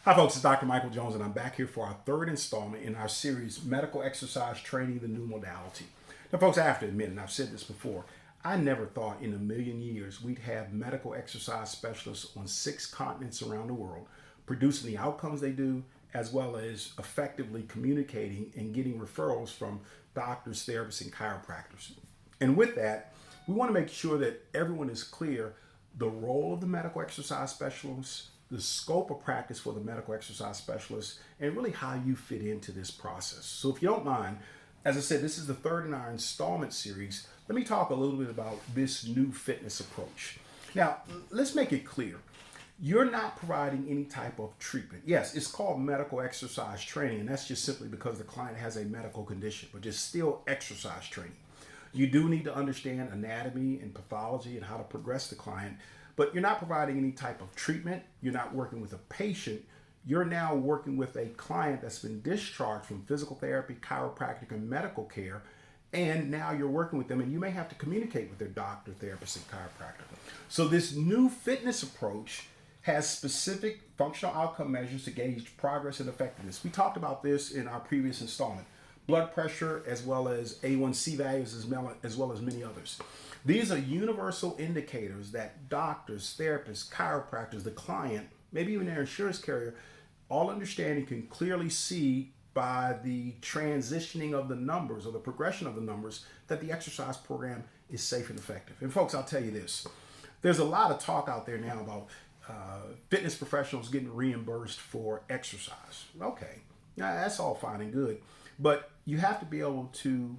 Hi, folks. It's Dr. Michael Jones, and I'm back here for our third installment in our series, Medical Exercise Training, the New Modality. Now, folks, I have to admit, and I've said this before, I never thought in a million years we'd have medical exercise specialists on 6 continents around the world producing the outcomes they do, as well as effectively communicating and getting referrals from doctors, therapists, and chiropractors. And with that, we want to make sure that everyone is clear the role of the medical exercise specialist, the scope of practice for the medical exercise specialist, and really how you fit into this process. So if you don't mind, as I said, this is the third in our installment series. Let me talk a little bit about this new fitness approach. Now, let's make it clear. You're not providing any type of treatment. Yes, it's called medical exercise training, and that's just simply because the client has a medical condition, but it's still exercise training. You do need to understand anatomy and pathology and how to progress the client, but you're not providing any type of treatment. You're not working with a patient. You're now working with a client that's been discharged from physical therapy, chiropractic, and medical care, and now you're working with them, and you may have to communicate with their doctor, therapist, and chiropractor. So this new fitness approach has specific functional outcome measures to gauge progress and effectiveness. We talked about this in our previous installment. Blood pressure, as well as A1C values, as well as many others. These are universal indicators that doctors, therapists, chiropractors, the client, maybe even their insurance carrier, all understanding can clearly see by the transitioning of the numbers or the progression of the numbers that the exercise program is safe and effective. And folks, I'll tell you this. There's a lot of talk out there now about fitness professionals getting reimbursed for exercise. Okay, now, that's all fine and good. But you have to be able to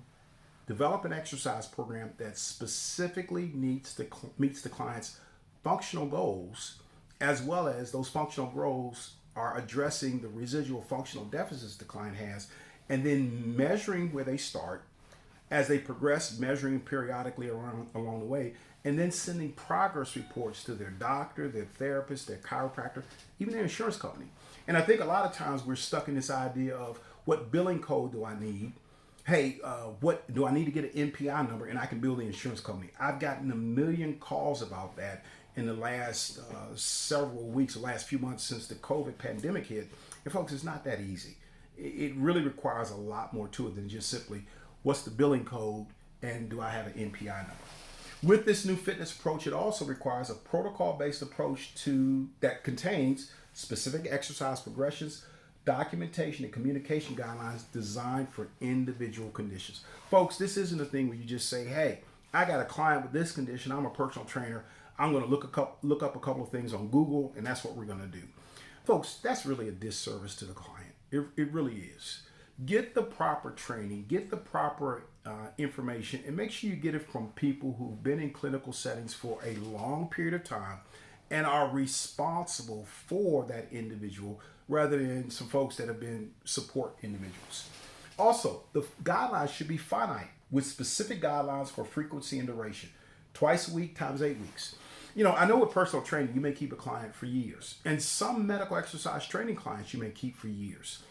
develop an exercise program that specifically meets the client's functional goals, as well as those functional goals are addressing the residual functional deficits the client has, and then measuring where they start as they progress, measuring periodically along the way, and then sending progress reports to their doctor, their therapist, their chiropractor, even their insurance company. And I think a lot of times we're stuck in this idea of what billing code do I need? Hey, what do I need to get an NPI number and I can bill the insurance company? I've gotten a million calls about that in the last several weeks, the last few months since the COVID pandemic hit. And folks, it's not that easy. It really requires a lot more to it than just simply what's the billing code and do I have an NPI number? With this new fitness approach, it also requires a protocol-based approach that contains specific exercise progressions, documentation, and communication guidelines designed for individual conditions. Folks, this isn't a thing where you just say, hey, I got a client with this condition, I'm a personal trainer, I'm going to look up a couple of things on Google, and that's what we're going to do. Folks, that's really a disservice to the client. It really is. Get the proper training, get the proper information, and make sure you get it from people who've been in clinical settings for a long period of time and are responsible for that individual rather than some folks that have been support individuals. Also, the guidelines should be finite with specific guidelines for frequency and duration. Twice a week times 8 weeks. You know, I know with personal training, you may keep a client for years. And some medical exercise training clients you may keep for years.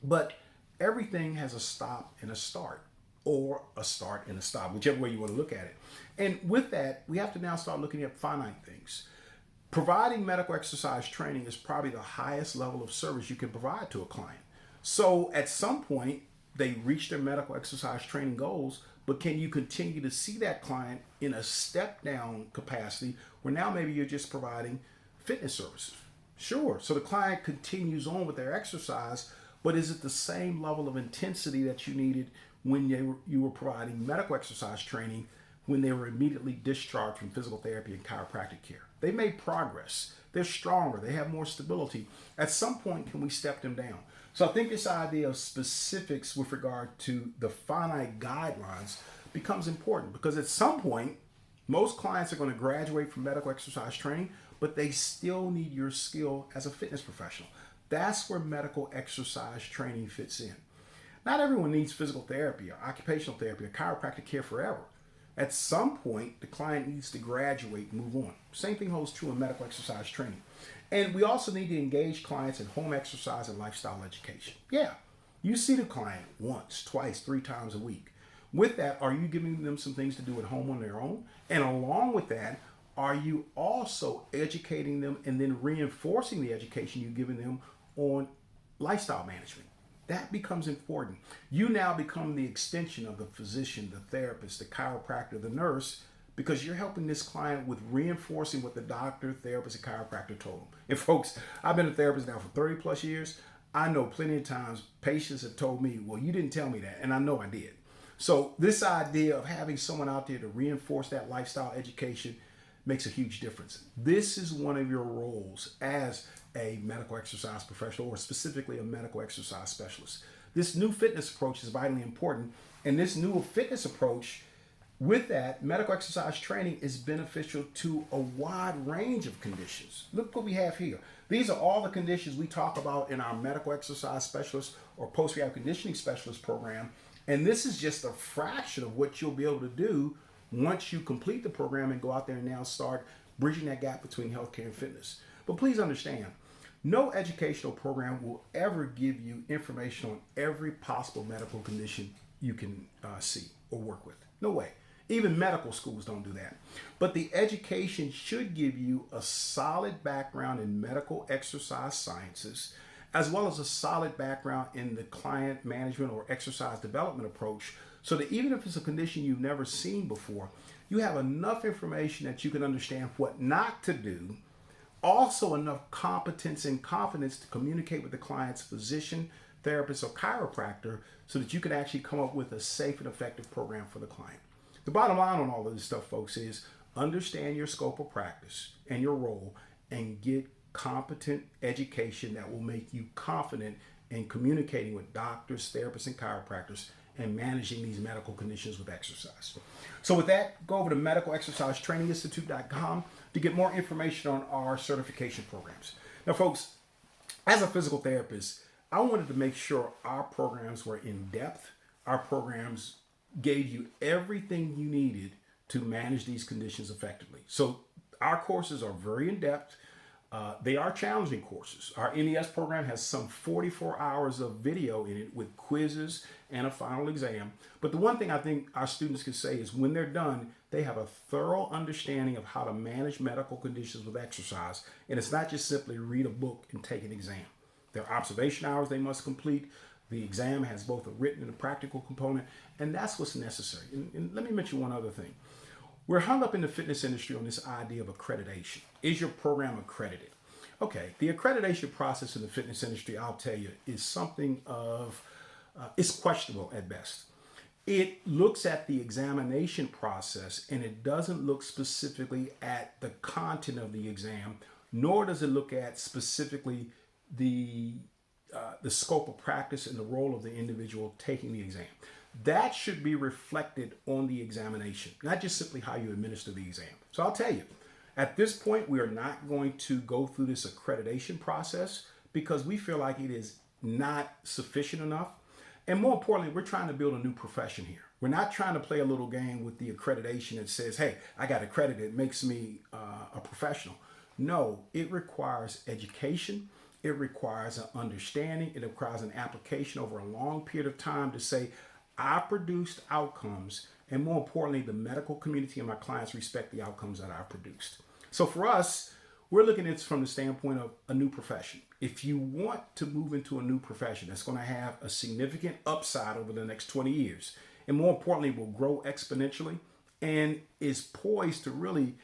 But everything has a stop and a start, or a start and a stop, whichever way you want to look at it. And with that, we have to now start looking at finite things. Providing medical exercise training is probably the highest level of service you can provide to a client. So at some point, they reach their medical exercise training goals, but can you continue to see that client in a step down capacity where now maybe you're just providing fitness services? Sure. So the client continues on with their exercise, but is it the same level of intensity that you needed when you were providing medical exercise training when they were immediately discharged from physical therapy and chiropractic care? They made progress. They're stronger. They have more stability. At some point, can we step them down? So I think this idea of specifics with regard to the finite guidelines becomes important because at some point, most clients are going to graduate from medical exercise training, but they still need your skill as a fitness professional. That's where medical exercise training fits in. Not everyone needs physical therapy or occupational therapy or chiropractic care forever. At some point, the client needs to graduate and move on. Same thing holds true in medical exercise training. And we also need to engage clients in home exercise and lifestyle education. Yeah, you see the client once, twice, 3 times a week. With that, are you giving them some things to do at home on their own? And along with that, are you also educating them and then reinforcing the education you've given them on lifestyle management? That becomes important. You now become the extension of the physician, the therapist, the chiropractor, the nurse, because you're helping this client with reinforcing what the doctor, therapist, and chiropractor told them. And folks, I've been a therapist now for 30 plus years. I know plenty of times patients have told me, well, you didn't tell me that. And I know I did. So this idea of having someone out there to reinforce that lifestyle education makes a huge difference. This is one of your roles as a medical exercise professional, or specifically a medical exercise specialist. This new fitness approach is vitally important. And this new fitness approach, with that, medical exercise training is beneficial to a wide range of conditions. Look what we have here. These are all the conditions we talk about in our medical exercise specialist or post-rehab conditioning specialist program. And this is just a fraction of what you'll be able to do once you complete the program and go out there and now start bridging that gap between healthcare and fitness. But please understand, no educational program will ever give you information on every possible medical condition you can see or work with. No way. Even medical schools don't do that. But the education should give you a solid background in medical exercise sciences, as well as a solid background in the client management or exercise development approach, so that even if it's a condition you've never seen before, you have enough information that you can understand what not to do, also enough competence and confidence to communicate with the client's physician, therapist, or chiropractor, so that you can actually come up with a safe and effective program for the client. The bottom line on all of this stuff, folks, is understand your scope of practice and your role and get competent education that will make you confident in communicating with doctors, therapists, and chiropractors and managing these medical conditions with exercise. So with that, go over to medicalexercisetraininginstitute.com to get more information on our certification programs. Now, folks, as a physical therapist, I wanted to make sure our programs were in depth. Our programs gave you everything you needed to manage these conditions effectively. So our courses are very in-depth. They are challenging courses. Our NES program has some 44 hours of video in it with quizzes and a final exam. But the one thing I think our students can say is when they're done, they have a thorough understanding of how to manage medical conditions with exercise. And it's not just simply read a book and take an exam. There are observation hours they must complete. The exam has both a written and a practical component, and that's what's necessary. And let me mention one other thing. We're hung up in the fitness industry on this idea of accreditation. Is your program accredited? Okay, the accreditation process in the fitness industry, I'll tell you, is something of, it's questionable at best. It looks at the examination process and it doesn't look specifically at the content of the exam, nor does it look at specifically the scope of practice and the role of the individual taking the exam. That should be reflected on the examination, not just simply how you administer the exam. So I'll tell you, at this point, we are not going to go through this accreditation process because we feel like it is not sufficient enough. And more importantly, we're trying to build a new profession here. We're not trying to play a little game with the accreditation that says, hey, I got accredited, it makes me a professional. No, it requires education. It requires an understanding. It requires an application over a long period of time to say, I produced outcomes, and more importantly, the medical community and my clients respect the outcomes that I produced. So for us, we're looking at it from the standpoint of a new profession. If you want to move into a new profession that's going to have a significant upside over the next 20 years, and more importantly, will grow exponentially and is poised to really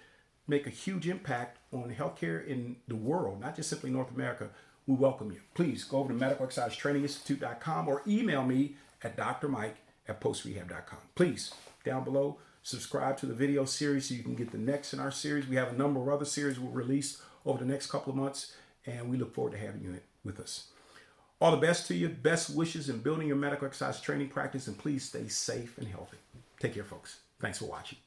make a huge impact on healthcare in the world, not just simply North America, we welcome you. Please go over to medicalexercisetraininginstitute.com or email me at drmike@postrehab.com. Please, down below, subscribe to the video series so you can get the next in our series. We have a number of other series we'll release over the next couple of months, and we look forward to having you with us. All the best to you. Best wishes in building your medical exercise training practice, and please stay safe and healthy. Take care, folks. Thanks for watching.